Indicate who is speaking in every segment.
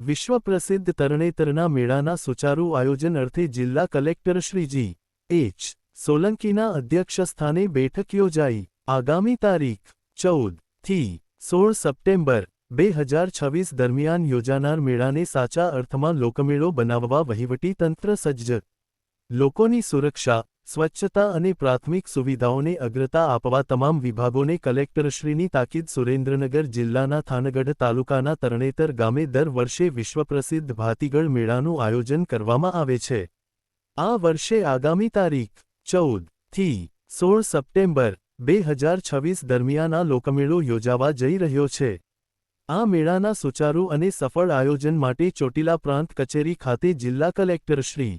Speaker 1: વિશ્વ પ્રસિદ્ધ તરણેતરના મેળાના સુચારુ આયોજન અર્થે જિલ્લા કલેક્ટર શ્રી G.H. સોલંકીના અધ્યક્ષસ્થાને બેઠક યોજાઈ. આગામી તારીખ 14 થી 16 સપ્ટેમ્બર 2026 દરમિયાન યોજાનાર મેળાને સાચા અર્થમાં લોકમેળો બનાવવા વહીવટી તંત્ર સજ્જ. લોકોની સુરક્ષા, સ્વચ્છતા અને પ્રાથમિક સુવિધાઓને અગ્રતા આપવા તમામ વિભાગોને કલેક્ટરશ્રીની તાકીદ. સુરેન્દ્રનગર જિલ્લાના થાનગઢ તાલુકાના તરણેતર ગામે દર વર્ષે વિશ્વપ્રસિદ્ધ ભાતીગળ મેળાનું આયોજન કરવામાં આવે છે. આ વર્ષે આગામી તારીખ 14 થી 16 સપ્ટેમ્બર 2026 દરમિયાન આ લોકમેળો યોજાવા જઈ રહ્યો છે. આ મેળાના સુચારુ અને સફળ આયોજન માટે ચોટીલા પ્રાંત કચેરી ખાતે જિલ્લા કલેક્ટર શ્રી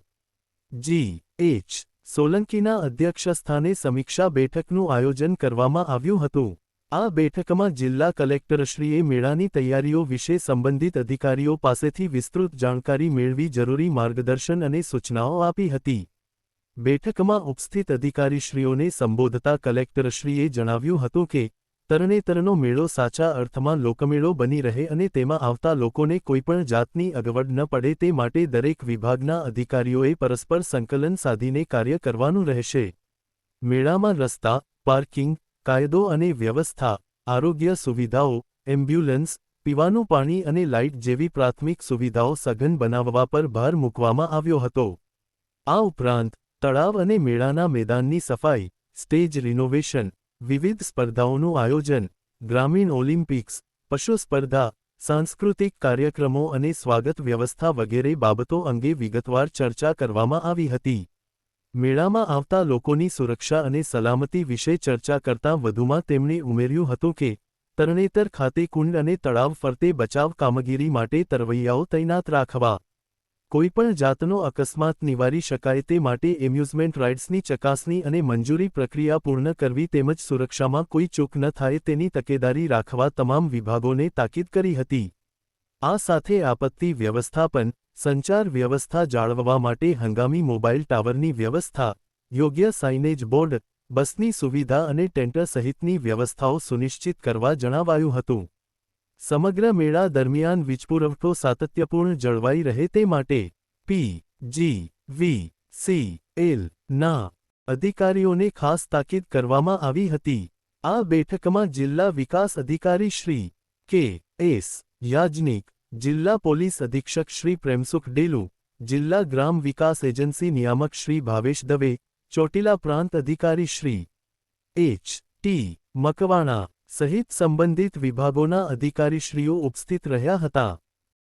Speaker 1: G.H. સોલંકીના અધ્યક્ષસ્થાને સમીક્ષા બેઠકનું આયોજન કરવામાં આવ્યું હતું. આ બેઠકમાં જિલ્લા કલેક્ટરશ્રીએ મેળાની તૈયારીઓ વિશે સંબંધિત અધિકારીઓ પાસેથી વિસ્તૃત જાણકારી મેળવી જરૂરી માર્ગદર્શન અને સૂચનાઓ આપી હતી. બેઠકમાં ઉપસ્થિત અધિકારીશ્રીઓને સંબોધતા કલેક્ટરશ્રીએ જણાવ્યું હતું કે તરણેતરનો મેળો સાચા અર્થમાં લોકમેળો બની રહે અને તેમાં આવતા લોકોને કોઈપણ જાતની અગવડ ન પડે તે માટે દરેક વિભાગના અધિકારીઓએ પરસ્પર સંકલન સાધીને કાર્ય કરવાનું રહેશે. મેળામાં રસ્તા, પાર્કિંગ, કાયદો અને વ્યવસ્થા, આરોગ્ય સુવિધાઓ, એમ્બ્યુલન્સ, પીવાનું પાણી અને લાઇટ જેવી પ્રાથમિક સુવિધાઓ સઘન બનાવવા પર ભાર મૂકવામાં આવ્યો હતો. આ ઉપરાંત તળાવ અને મેળાના મેદાનની સફાઈ, સ્ટેજ રિનોવેશન, વિવિધ સ્પર્ધાઓનું આયોજન, ગ્રામીણ ઓલિમ્પિક્સ, પશુ સ્પર્ધા, સાંસ્કૃતિક કાર્યક્રમો અને સ્વાગત વ્યવસ્થા વગેરે બાબતો અંગે વિગતવાર ચર્ચા કરવામાં આવી હતી. મેળામાં આવતા લોકોની સુરક્ષા અને સલામતી વિશે ચર્ચા કરતાં વધુમાં તેમણે ઉમેર્યું હતું કે તરણેતર ખાતે કુંડ અને તળાવ ફરતે બચાવ કામગીરી માટે તરવૈયાઓ તૈનાત રાખવા, કોઈપણ જાતનો અકસ્માત નિવારી શકાય તે માટે એમ્યુઝમેન્ટ રાઇડ્સની ચકાસણી અને મંજૂરી પ્રક્રિયા પૂર્ણ કરવી તેમજ સુરક્ષામાં કોઈ ચૂક ન થાય તેની તકેદારી રાખવા તમામ વિભાગોને તાકીદ કરી હતી. આ સાથે આપત્તિ વ્યવસ્થાપન, સંચાર વ્યવસ્થા જાળવવા માટે હંગામી મોબાઈલ ટાવરની વ્યવસ્થા, યોગ્ય સાઇનેજ બોર્ડ, બસની સુવિધા અને ટેન્ટર સહિતની વ્યવસ્થાઓ સુનિશ્ચિત કરવા જણાવાયું હતું. સમગ્ર મેળા દરમિયાન વીજપુરવઠો સાતત્યપૂર્ણ જળવાઈ રહે તે માટે P.G.V.C.L. ના અધિકારીઓને ખાસ તાકીદ કરવામાં આવી હતી. આ બેઠકમાં જિલ્લા વિકાસ અધિકારી શ્રી K.S. યાજ્ઞિક, જિલ્લા પોલીસ અધિક્ષક શ્રી પ્રેમસુખ ડેલુ, જિલ્લા ગ્રામ વિકાસ એજન્સી નિયામક શ્રી ભાવેશ દવે, ચોટીલા પ્રાંત અધિકારી શ્રી H.T. મકવાણા સહિત સંબંધિત વિભાગોના અધિકારીશ્રીઓ ઉપસ્થિત રહ્યા હતા.